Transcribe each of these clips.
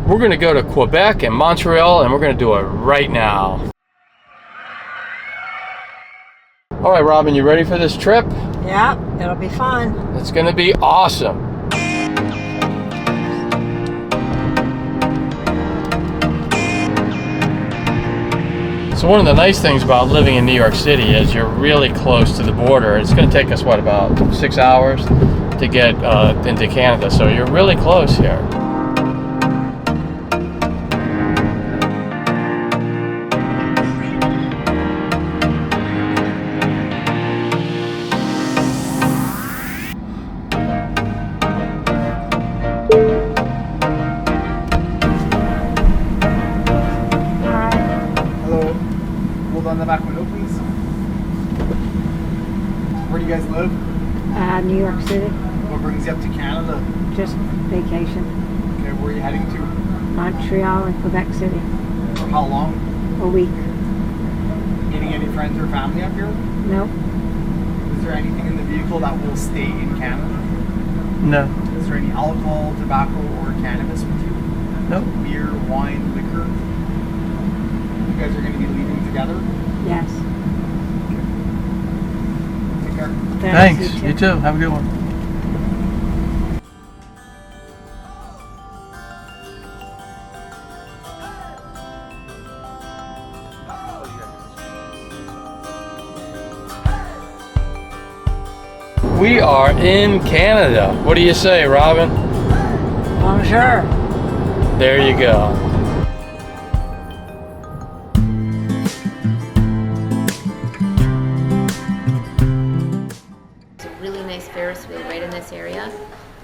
We're going to go to Quebec and Montreal, and we're going to do it right now. All right, Robin, you ready for this trip? Yeah, it'll be fun. It's going to be awesome. So one of the nice things about living in New York City is you're really close to the border. It's going to take us, what, about 6 hours to get into Canada. So you're really close here. Where do you guys live? New York City. What brings you up to Canada? Just vacation. Okay, where are you heading to? Montreal and Quebec City. For how long? A week. Getting any friends or family up here? No. Is there anything in the vehicle that will stay in Canada? No. Is there any alcohol, tobacco, or cannabis with you? No. Beer, wine, liquor? You guys are going to be leaving together? Yes. Take care. Thanks. You too. Have a good one. We are in Canada. What do you say, Robin? Bonjour. There you go. It's a really nice Ferris wheel right in this area.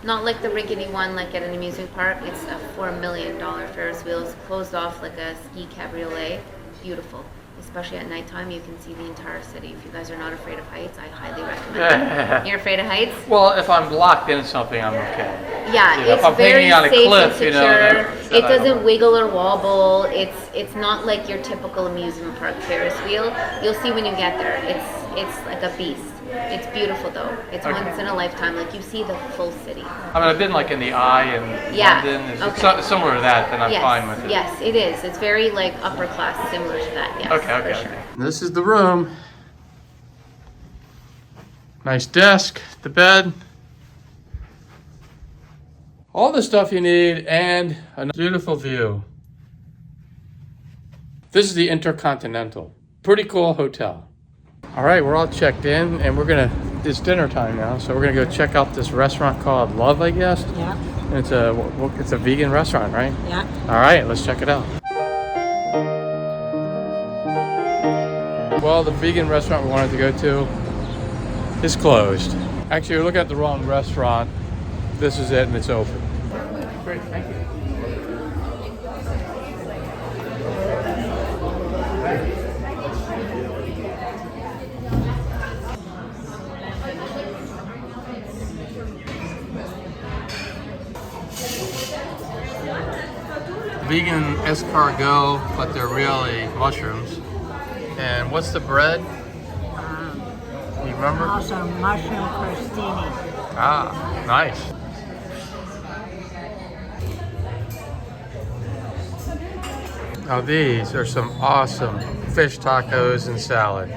Not like the rickety one like at an amusement park. It's a $4 million Ferris wheel. It's closed off like a ski cabriolet. Beautiful. Especially at nighttime, you can see the entire city. If you guys are not afraid of heights, I highly recommend it. You're afraid of heights? Well, if I'm blocked in something, I'm okay. Yeah, You know, if it's I'm very hanging on a safe cliff, and secure. you know, It doesn't wiggle or wobble. It's not like your typical amusement park Ferris wheel. You'll see when you get there. It's like a beast. It's beautiful though. It's Okay. once in a lifetime. Like you see the full city. I mean, I've been like in the Eye in Yeah, London. It's okay. similar to that, then I'm Yes, fine with it. yes, it is. It's very like upper class, similar to that. Yes, Okay. for sure. This is the room. Nice desk, the bed. All the stuff you need and a beautiful view. This is the Intercontinental. Pretty cool hotel. All right, we're all checked in and it's dinner time now, so we're gonna go check out this restaurant called Love, I guess. Yeah. And it's a vegan restaurant, right? Yeah. All right, let's check it out. Well, the vegan restaurant we wanted to go to is closed. Actually, we're looking at the wrong restaurant. This is it, and it's open. Great, thank you. Vegan escargot, but they're really mushrooms. And what's the bread? You remember? Also mushroom crostini. Ah, nice. Now these are some awesome fish tacos and salad.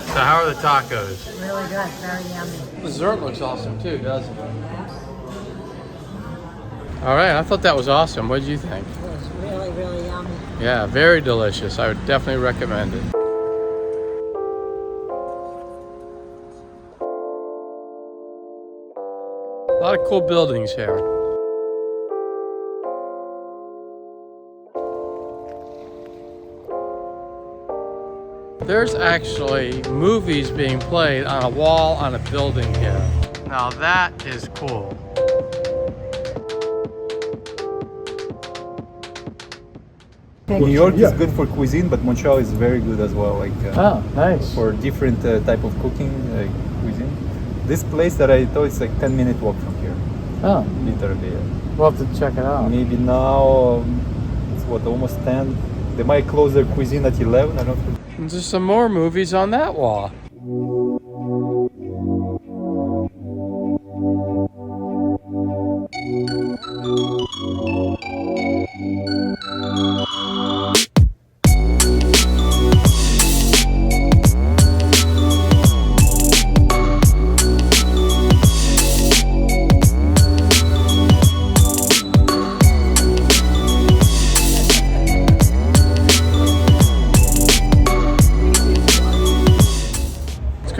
So how are the tacos? Really good. Very yummy. Dessert looks awesome too, doesn't it? All right, I thought that was awesome. What did you think? It was really, really yummy. Yeah, very delicious. I would definitely recommend it. A lot of cool buildings here. There's actually movies being played on a wall on a building here. Now that is cool. New York is good for cuisine, but Montreal is very good as well. Oh, nice. For different type of cooking cuisine. This place that I thought it's like 10-minute walk from here. Oh, Literally. we'll have to check it out. Maybe now it's what, almost 10. They might close their cuisine at 11. I don't know. There's some more movies on that wall.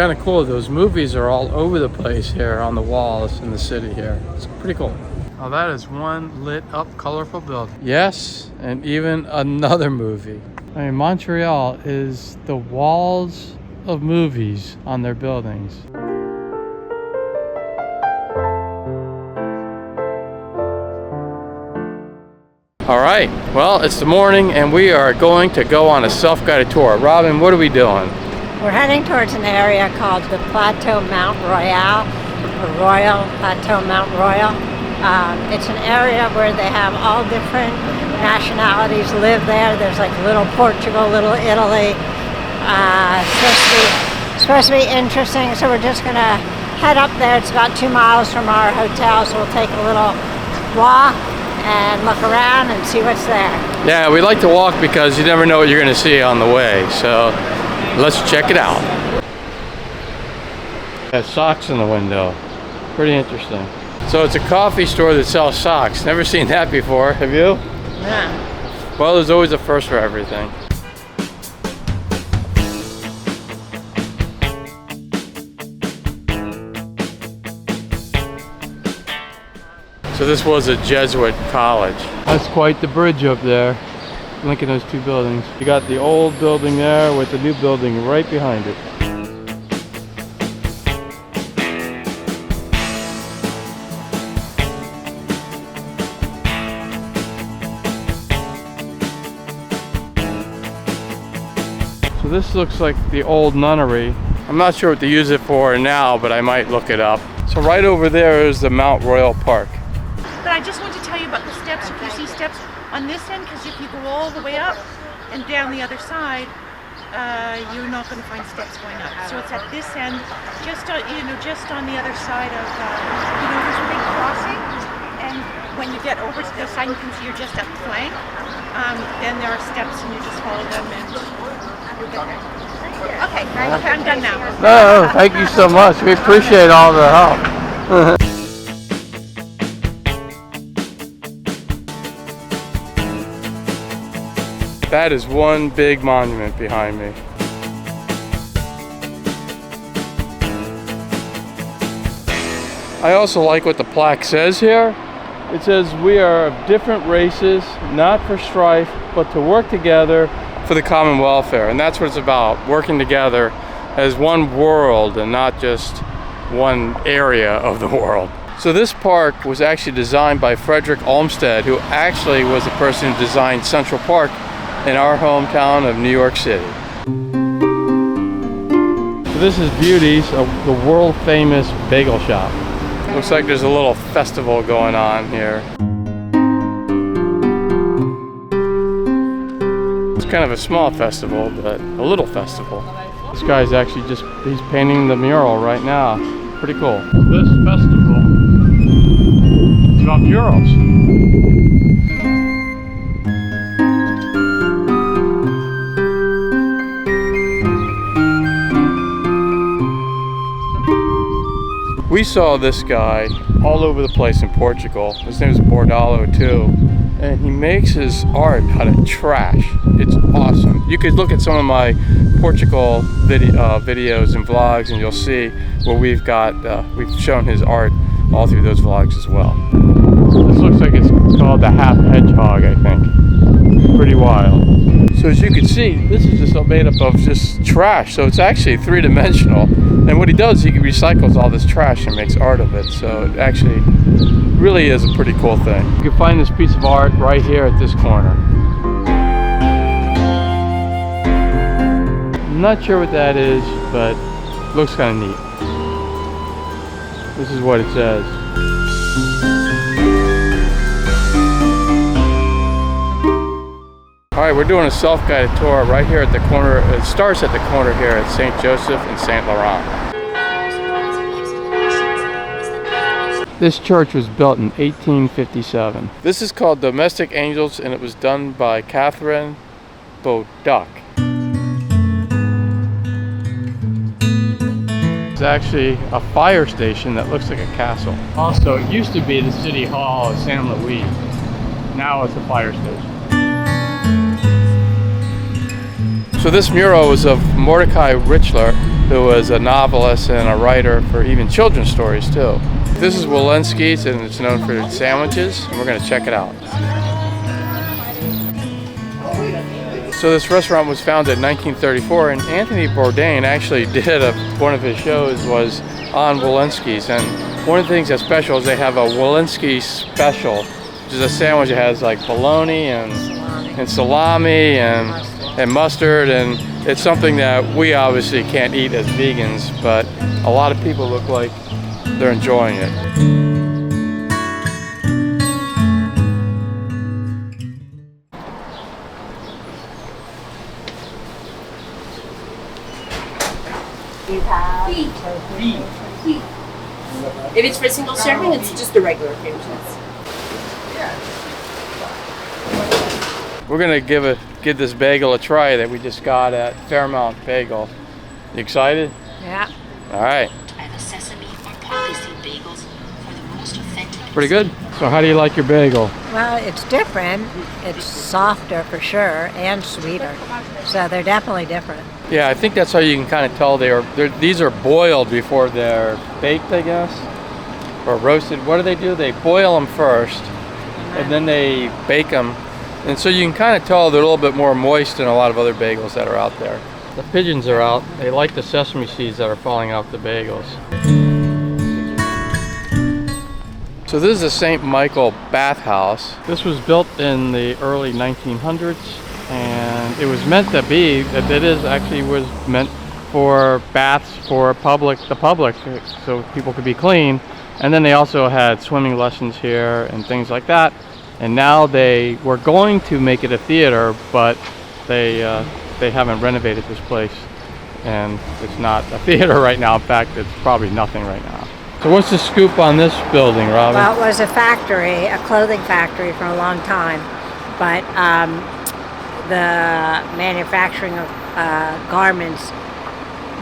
kind of cool. Those movies are all over the place here on the walls in the city here. It's pretty cool. Oh, that is one lit up, colorful building. Yes, and even another movie. I mean, Montreal is the walls of movies on their buildings. All right, well, it's the morning and we are going to go on a self-guided tour. Robin, what are we doing? We're heading towards an area called the Plateau-Mont-Royal, or Plateau-Mont-Royal. It's an area where they have all different nationalities live there. There's like little Portugal, little Italy. Supposed to be interesting, so we're just gonna head up there. It's about 2 miles from our hotel, so we'll take a little walk and look around and see what's there. Yeah, we like to walk because you never know what you're gonna see on the way, so let's check it out. Has socks in the window. Pretty interesting. So it's a coffee store that sells socks. Never seen that before. Have you? Yeah. Well, there's always a first for everything. So this was a Jesuit college. That's quite the bridge up there, linking those two buildings. You got the old building there with the new building right behind it. So this looks like the old nunnery. I'm not sure what to use it for now, but I might look it up. So right over there is the Mount Royal Park. But I just want to tell you about the steps. If you see steps on this end, because if you go all the way up and down the other side, you're not going to find steps going up. So it's at this end, just on, just on the other side of, there's a big crossing. And when you get over to the side, you can see you're just at the flank. Then there are steps, and you just follow them, and you'll get there. Okay, I'm done now. No, thank you so much. We appreciate all the help. That is one big monument behind me. I also like what the plaque says here. It says we are of different races, not for strife, but to work together for the common welfare. And that's what it's about, working together as one world and not just one area of the world. So this park was actually designed by Frederick Olmsted, who actually was the person who designed Central Park in our hometown of New York City. So this is Beauty's, the world famous bagel shop. Looks like there's a little festival going on here. It's kind of a small festival, but a little festival. This guy's actually he's painting the mural right now. Pretty cool. This festival is about murals. We saw this guy all over the place in Portugal. His name is Bordalo II, and he makes his art out of trash. It's awesome. You could look at some of my Portugal videos and vlogs, and you'll see where we've shown his art all through those vlogs as well. This looks like it's called the half hedgehog, I think. Pretty wild. So as you can see, this is just made up of just trash. So it's actually three-dimensional. And what he does, he recycles all this trash and makes art of it. So it actually really is a pretty cool thing. You can find this piece of art right here at this corner. I'm not sure what that is, but it looks kind of neat. This is what it says. Alright, we're doing a self-guided tour right here at the corner. It starts at the corner here at St. Joseph and St. Laurent. This church was built in 1857. This is called Domestic Angels, and it was done by Catherine Beauduc. It's actually a fire station that looks like a castle. Also, it used to be the City Hall of San Luis. Now it's a fire station. So this mural was of Mordecai Richler, who was a novelist and a writer for even children's stories too. This is Wilensky's, and it's known for its sandwiches, and we're going to check it out. So this restaurant was founded in 1934, and Anthony Bourdain actually did one of his shows was on Wilensky's, and one of the things that's special is they have a Wilensky special, which is a sandwich that has like bologna and salami and mustard, and it's something that we obviously can't eat as vegans, but a lot of people look like they're enjoying it. If it's for single serving, it's just the regular cream cheese. We're gonna give this bagel a try that we just got at Fairmount Bagel. You excited? Yeah. All right. Sesame or polyseed bagels for the most authentic. Pretty good. So how do you like your bagel? Well, it's different. It's softer for sure and sweeter. So they're definitely different. Yeah, I think that's how you can kind of tell these are boiled before they're baked, I guess, or roasted. What do? They boil them first, and then they bake them. And so you can kind of tell they're a little bit more moist than a lot of other bagels that are out there. The pigeons are out. They like the sesame seeds that are falling off the bagels. So this is the St. Michael bathhouse. This was built in the early 1900s, and it was meant to be, was meant for baths for the public, so people could be clean. And then they also had swimming lessons here and things like that. And now they were going to make it a theater, but they haven't renovated this place, and it's not a theater right now. In fact, it's probably nothing right now. So what's the scoop on this building, Robin? Well, it was a factory, a clothing factory for a long time, but the manufacturing of garments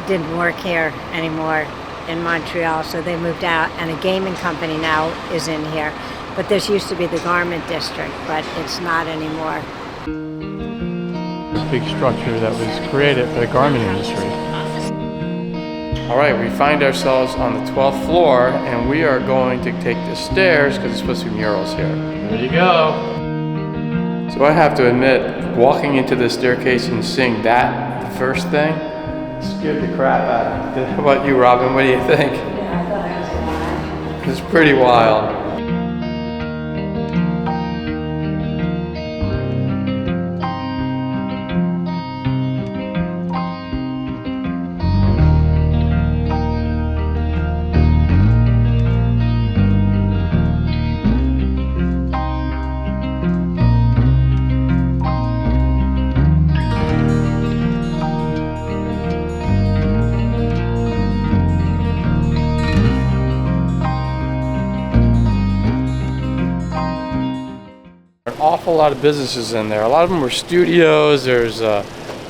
didn't work here anymore in Montreal, so they moved out, and a gaming company now is in here. But this used to be the garment district, but it's not anymore. This big structure that was created for the garment industry. All right, we find ourselves on the 12th floor, and we are going to take the stairs because it's supposed to be murals here. There you go. So I have to admit, walking into the staircase and seeing that first thing scared the crap out of me. How about you, Robin? What do you think? Yeah, I thought it was wild. It's pretty wild. Awful lot of businesses in there. A lot of them were studios. There's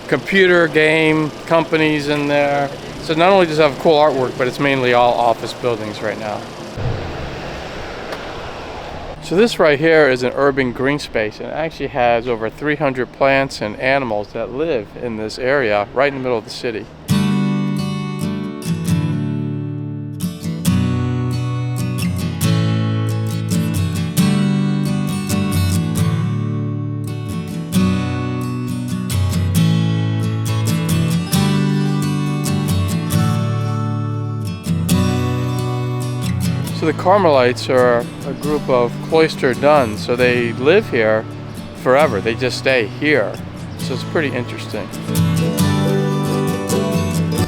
computer game companies in there. So not only does it have cool artwork, but it's mainly all office buildings right now. So this right here is an urban green space, and it actually has over 300 plants and animals that live in this area right in the middle of the city. So the Carmelites are a group of cloistered nuns, so they live here forever. They just stay here. So it's pretty interesting.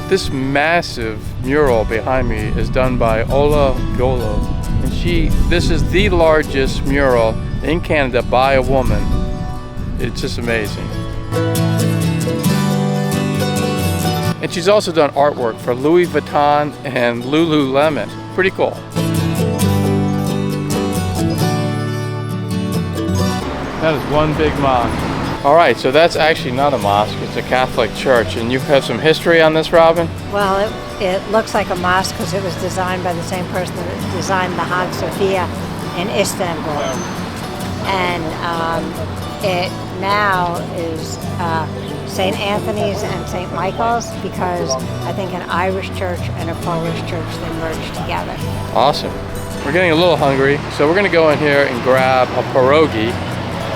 This massive mural behind me is done by Ola Volo, and this is the largest mural in Canada by a woman. It's just amazing. And she's also done artwork for Louis Vuitton and Lululemon. Pretty cool. That is one big mosque. All right, so that's actually not a mosque, it's a Catholic church. And you have some history on this, Robin? Well, it looks like a mosque because it was designed by the same person that designed the Hagia Sophia in Istanbul. and it now is St. Anthony's and St. Michael's, because I think an Irish church and a Polish church, they merged together. Awesome. We're getting a little hungry, so we're going to go in here and grab a pierogi,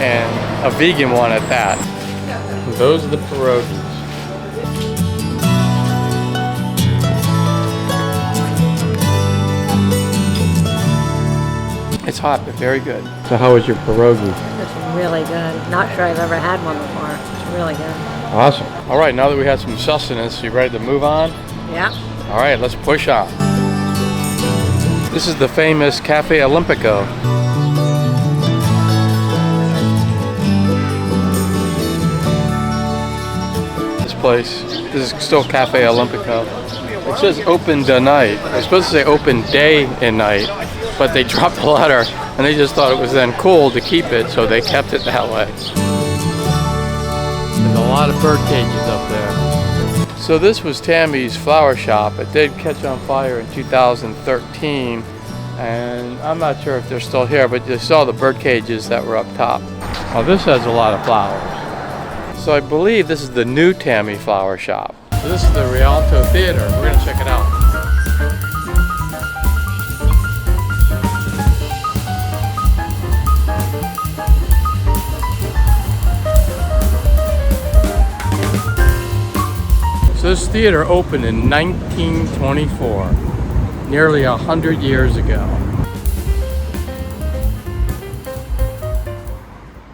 and a vegan one at that. Those are the pierogies. It's hot, but very good. So how was your pierogi? It's really good. Not sure I've ever had one before. It's really good. Awesome. All right, now that we have some sustenance, you ready to move on? Yeah. All right, let's push on. This is the famous Café Olimpico. This place, this is still Café Olimpico. It says open tonight. It's supposed to say open day and night, but they dropped the letter and they just thought it was then cool to keep it, so they kept it that way. There's a lot of bird cages up there. So this was Tammy's flower shop. It did catch on fire in 2013, and I'm not sure if they're still here, but you saw the bird cages that were up top. Oh, this has a lot of flowers. So I believe this is the new Tammy flower shop. So this is the Rialto Theater. We're gonna check it out. So this theater opened in 1924, nearly 100 years ago.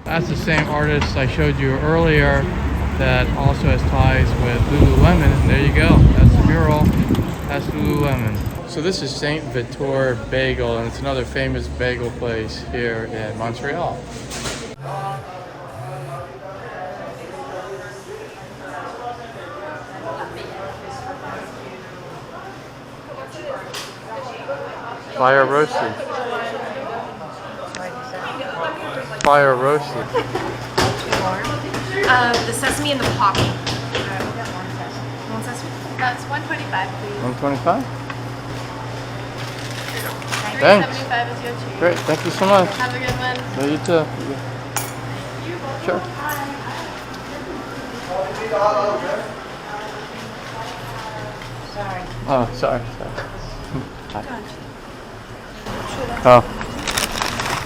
That's the same artist I showed you earlier that also has ties with Lululemon. And there you go. That's the mural. That's Lululemon. So this is St-Viateur Bagel, and it's another famous bagel place here in Montreal. Fire roasted. Fire roasted. The sesame and the poppy. One sesame? That's $125, please. 125? Thanks. 75 is your treat. Great, thank you so much. Have a good one. Yeah, you too. Sure. Sorry. Oh, sorry. Hi. Oh.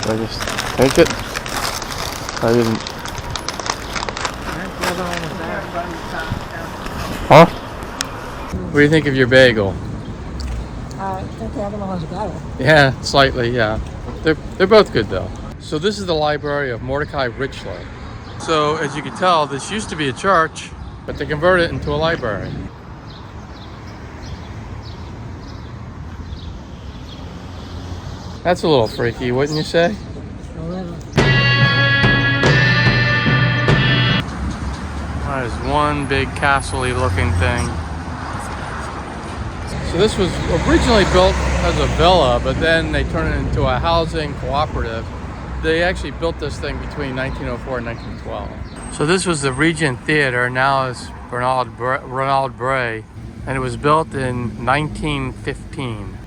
Did I just take it? I didn't. Huh? What do you think of your bagel? I think the other one was better. Yeah, slightly, yeah. They're both good though. So this is the library of Mordecai Richler. So as you can tell, this used to be a church, but they converted it into a library. That's a little freaky, wouldn't you say? That is one big castle-y looking thing. So this was originally built as a villa, but then they turned it into a housing cooperative. They actually built this thing between 1904 and 1912. So this was the Regent Theater, now it's Ronald Bray, and it was built in 1915.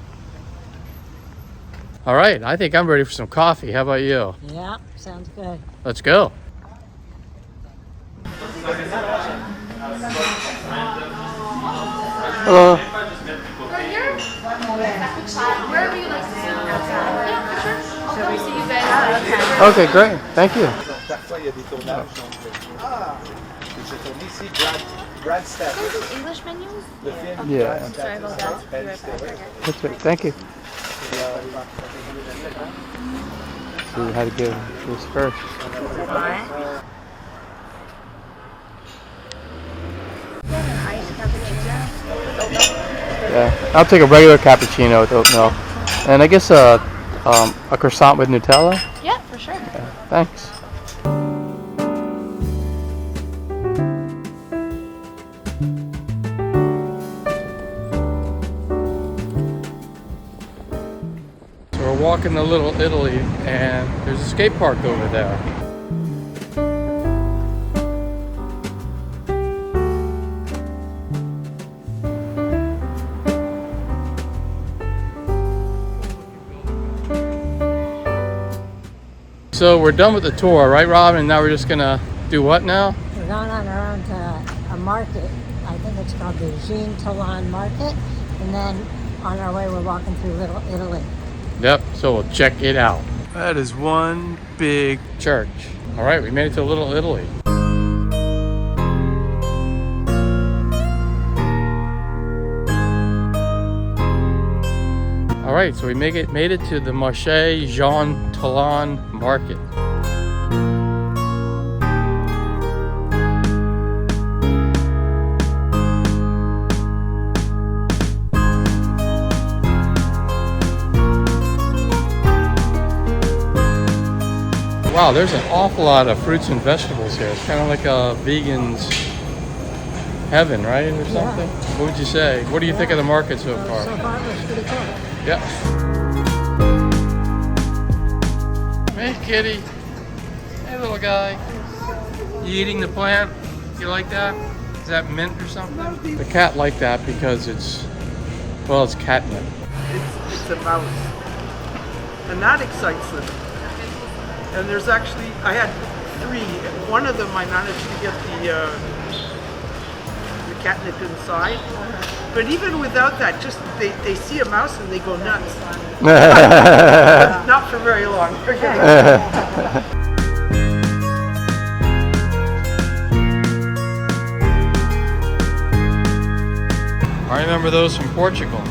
All right, I think I'm ready for some coffee. How about you? Yeah, sounds good. Let's go. Hello. Wherever you like to sit. Yeah, for sure. I'll come see you guys. Okay, great. Thank you. Parfois, il y a des tournages. J'ai tourné ici Brad Staff. Those are English menus? Le film Yeah. Brad Sorry about that. Be right back. That's it. Thank you. See how to give this first. Yeah, I'll take a regular cappuccino with oat milk, and I guess a croissant with Nutella. Yeah, for sure. Yeah, thanks. So we're walking to Little Italy, and there's a skate park over there. So we're done with the tour, right, Rob? And now we're just gonna do what now? We're going on our own to a market. I think it's called the Jean Talon Market. And then on our way, we're walking through Little Italy. Yep, so we'll check it out. That is one big church. All right, we made it to Little Italy. All right, so we made it to the Marché Jean Talon Market. Wow, there's an awful lot of fruits and vegetables here. It's kind of like a vegan's heaven, right, or something? What would you say? What do you think of the market so far? So far, it was pretty cool. Yeah. Hey, kitty. Hey, little guy. You eating the plant? You like that? Is that mint or something? The cat liked that because it's catnip. It's a mouse. And that excites them. And there's actually, I had 3. One of them I managed to get the catnip inside. But even without that, just they see a mouse and they go nuts. But not for very long. I remember those from Portugal.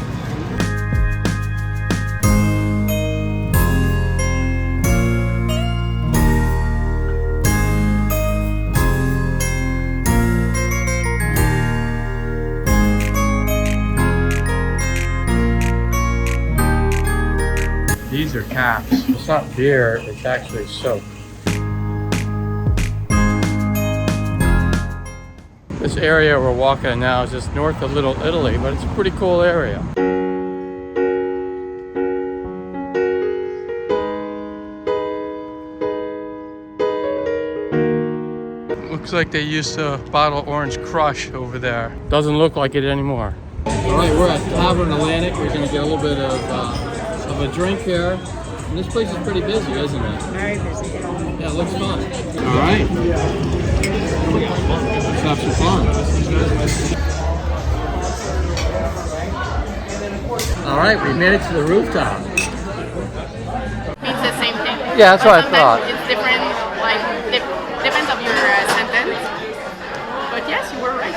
These are caps. It's not beer, it's actually soap. This area we're walking in now is just north of Little Italy, but it's a pretty cool area. Looks like they used to bottle orange crush over there. Doesn't look like it anymore. Alright, we're at Taverne Atlantic. We're going to get a little bit of a drink here. And this place is pretty busy, isn't it? Very busy. Yeah, it looks fun. Alright. Let's have some fun. Alright, we made it to the rooftop. Means the same thing. Yeah, that's what I Sometimes thought. It's different, like, depends on your sentence. But yes, you were right.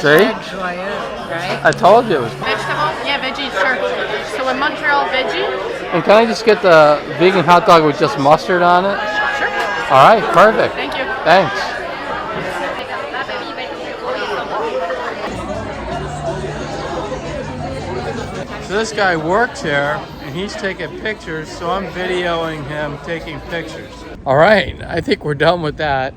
See? Right? I told you it was. Vegetable? Yeah, veggie, sure. So a Montreal veggie? And can I just get the vegan hot dog with just mustard on it? Sure. Alright, perfect. Thank you. Thanks. So this guy works here and he's taking pictures, so I'm videoing him taking pictures. Alright, I think we're done with that.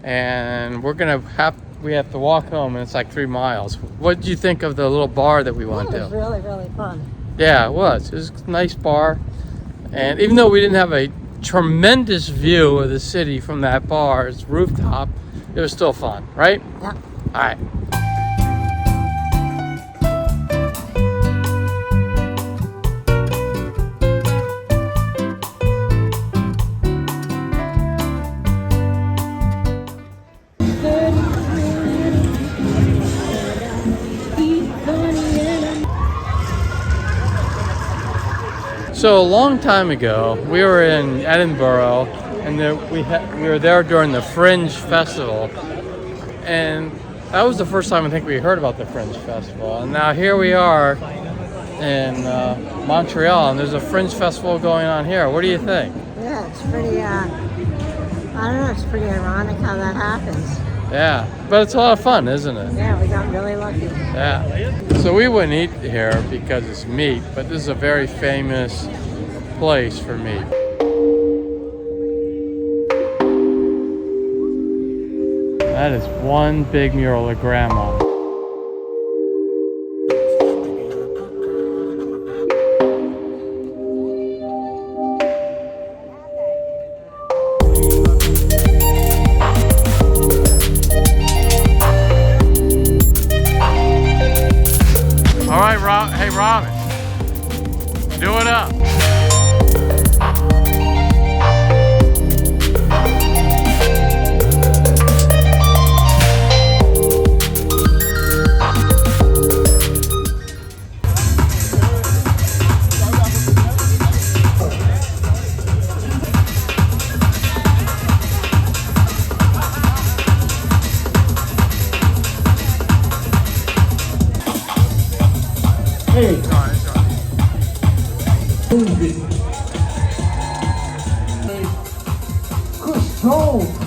And we have to walk home, and it's like 3 miles. What did you think of the little bar that we went to? It was really, really fun. Yeah, it was. It was a nice bar. And even though we didn't have a tremendous view of the city from that bar's rooftop, it was still fun, right? Yeah. All right. So a long time ago, we were in Edinburgh, and we were there during the Fringe Festival, and that was the first time I think we heard about the Fringe Festival. And now here we are in Montreal, and there's a Fringe Festival going on here. What do you think? Yeah, it's pretty, I don't know, it's pretty ironic how that happens. Yeah, but it's a lot of fun, isn't it? Yeah, we got really lucky. Yeah. So we wouldn't eat here because it's meat, but this is a very famous place for meat. That is one big mural of Grandma. All right, Hey, Robin, do it up. Jones.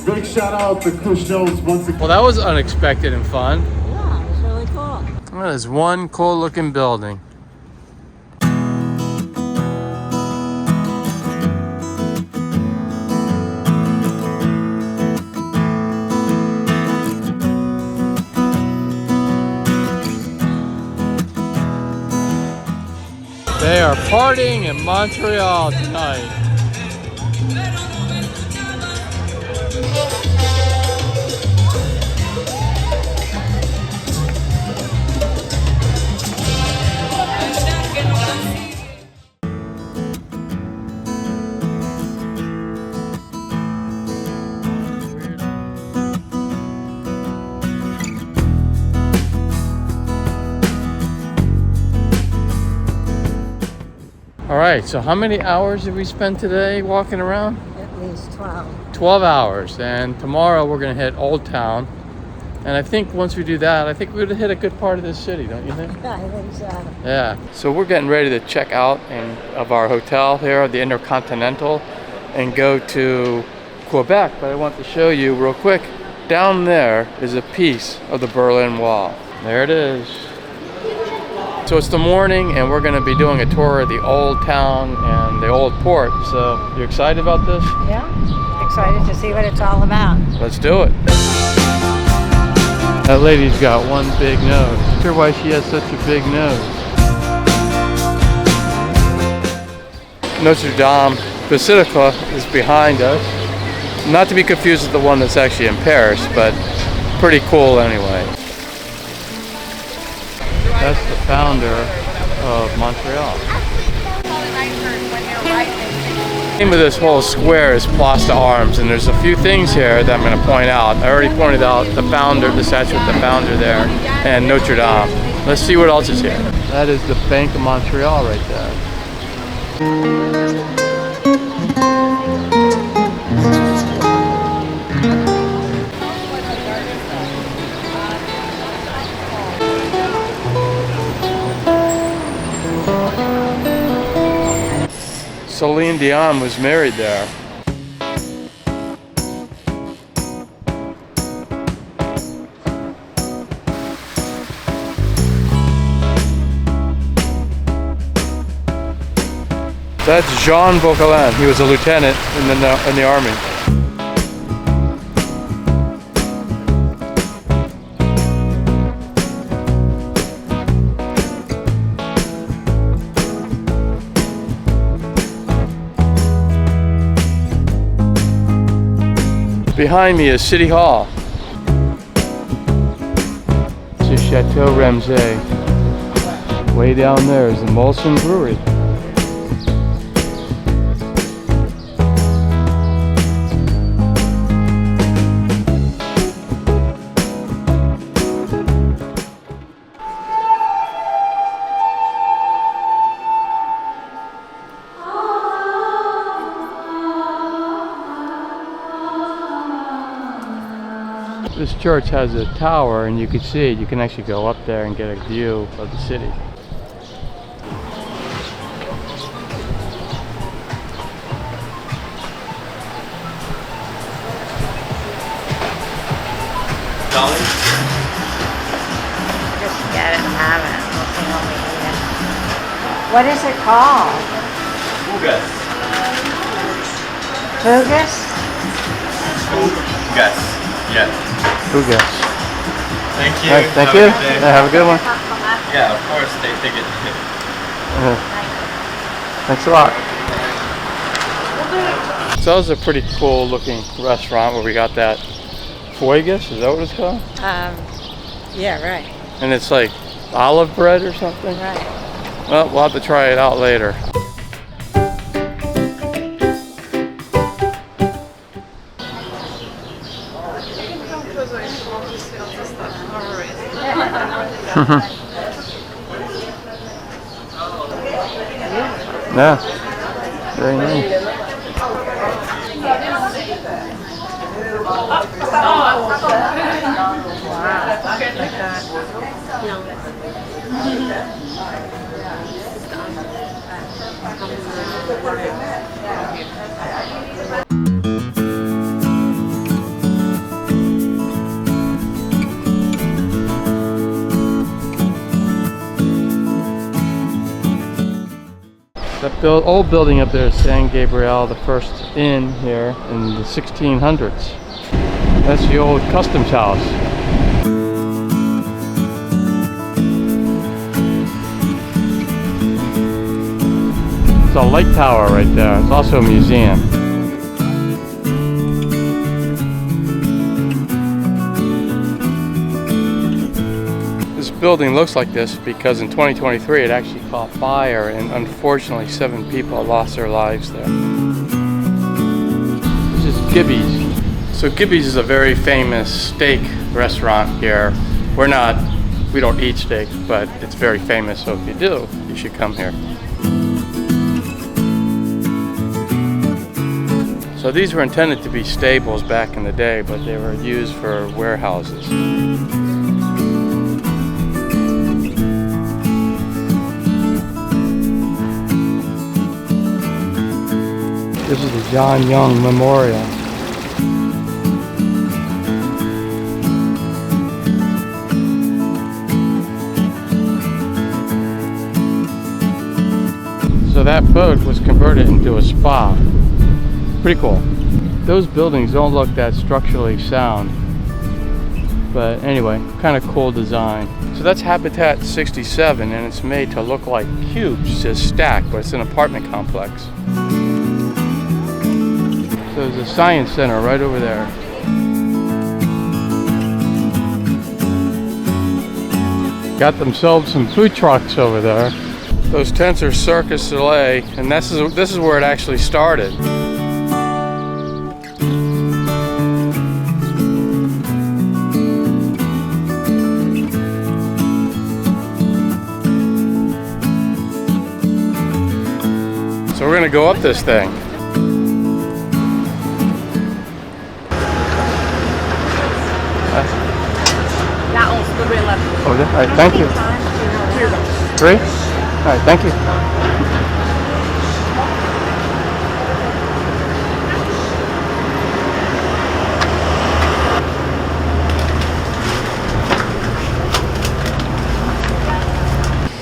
Big shout out to Chris Jones once again. Well, that was unexpected and fun. Yeah, it was really cool. That is one cool looking building. They are partying in Montreal tonight. All right, so how many hours did we spend today walking around? At least 12. 12 hours, and tomorrow we're gonna hit Old Town. And I think once we do that, I think we're gonna hit a good part of this city, don't you think? I think so. Yeah, so we're getting ready to check out of our hotel here, the Intercontinental, and go to Quebec. But I want to show you real quick, down there is a piece of the Berlin Wall. There it is. So it's the morning and we're going to be doing a tour of the old town and the old port. So you excited about this? Yeah, excited to see what it's all about. Let's do it. That lady's got one big nose. I'm not sure why she has such a big nose. Notre-Dame Basilica is behind us. Not to be confused with the one that's actually in Paris, but pretty cool anyway. That's the founder of Montreal. The name of this whole square is Place d'Armes, and there's a few things here that I'm going to point out. I already pointed out the founder, the statue of the founder there, and Notre Dame. Let's see what else is here. That is the Bank of Montreal right there. Celine Dion was married there. That's Jean Talon. He was a lieutenant in the army. Behind me is City Hall. This is Chateau Ramsay. Way down there is the Molson Brewery. This church has a tower, and you can see it. You can actually go up there and get a view of the city. Just get it and have it. We'll see when we eat it. What is it called? Fugas. Fugus? Fugas. Yeah. Fugas. Thank you. Right, thank you. Have a good one. Yeah, of course they take it. Thanks a lot. So that was a pretty cool looking restaurant where we got that fuegus, is that what it's called? Yeah, right. And it's like olive bread or something? Right. Well, we'll have to try it out later. Yeah, very nice. old building up there is San Gabriel, the first inn here in the 1600s. That's the old customs house. It's a light tower right there. It's also a museum. This building looks like this because in 2023 it actually caught fire and unfortunately 7 people lost their lives there. This is Gibby's. So Gibby's is a very famous steak restaurant here. We don't eat steak, but it's very famous, so if you do, you should come here. So these were intended to be stables back in the day, but they were used for warehouses. This is the John Young Memorial. So that boat was converted into a spa. Pretty cool. Those buildings don't look that structurally sound. But anyway, kind of cool design. So that's Habitat 67 and it's made to look like cubes just stacked, but it's an apartment complex. So there's a science center right over there. Got themselves some food trucks over there. Those tents are Cirque du Soleil, and this is where it actually started. So we're gonna go up this thing. That one's the real left. Oh, all right, thank you. 3? All right, thank you.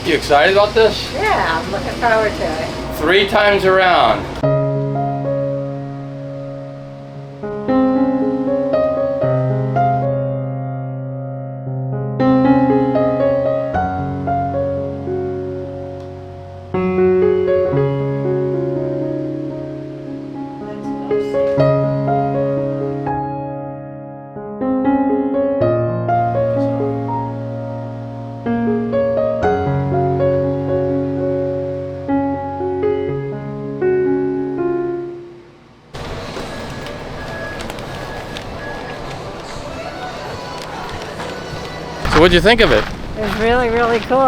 You excited about this? Yeah, I'm looking forward to it. 3 times around. What'd you think of it? It was really, really cool.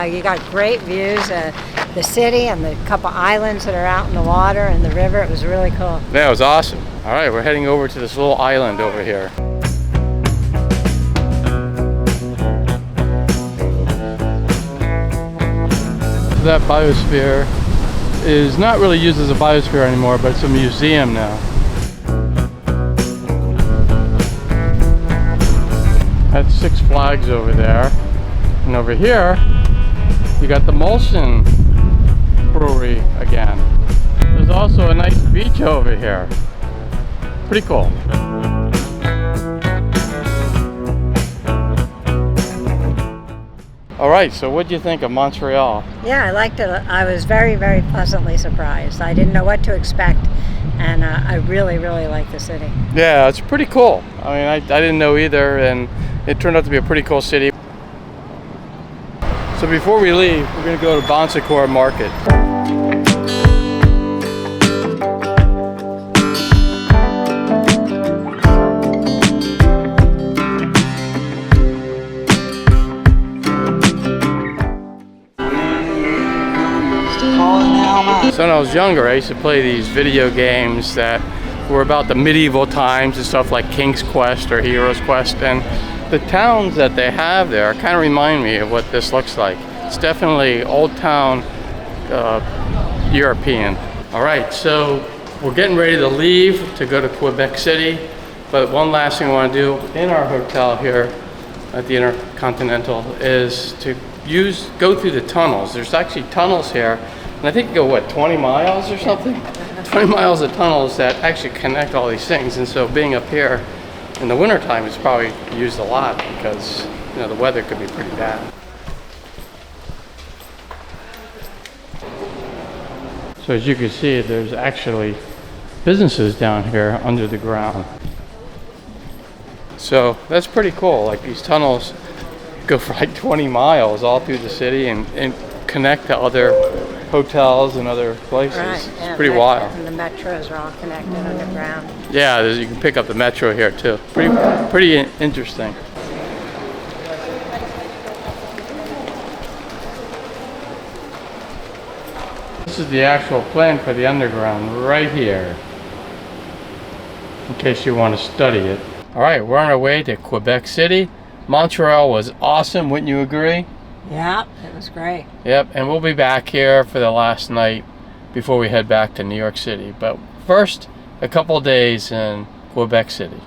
You got great views of the city and the couple islands that are out in the water and the river. It was really cool. Yeah, it was awesome. All right, we're heading over to this little island over here. That biosphere is not really used as a biosphere anymore, but it's a museum now. That's Six Flags over there. And over here, you got the Molson Brewery again. There's also a nice beach over here. Pretty cool. All right, so what do you think of Montreal? Yeah, I liked it. I was very, very pleasantly surprised. I didn't know what to expect, and I really, really like the city. Yeah, it's pretty cool. I mean, I didn't know either, and it turned out to be a pretty cool city. So before we leave, we're going to go to Bonsecours Market. So when I was younger, I used to play these video games that were about the medieval times and stuff like King's Quest or Hero's Quest, and the towns that they have there kind of remind me of what this looks like. It's definitely old town European. All right, so we're getting ready to leave to go to Quebec City, but one last thing I want to do in our hotel here at the Intercontinental is to go through the tunnels. There's actually tunnels here And I think you go, what, 20 miles or something? 20 miles of tunnels that actually connect all these things. And so being up here in the wintertime is probably used a lot because, you know, the weather could be pretty bad. So as you can see, there's actually businesses down here under the ground. So that's pretty cool. Like these tunnels go for like 20 miles all through the city and connect to other hotels and other places. Right, It's yeah, pretty wild. And the metros are all connected underground. Yeah, you can pick up the metro here too. Pretty interesting. This is the actual plan for the underground right here, in case you want to study it. All right, we're on our way to Quebec City. Montreal was awesome, wouldn't you agree? Yeah, it was great. Yep, and we'll be back here for the last night before we head back to New York City. But first, a couple days in Quebec City.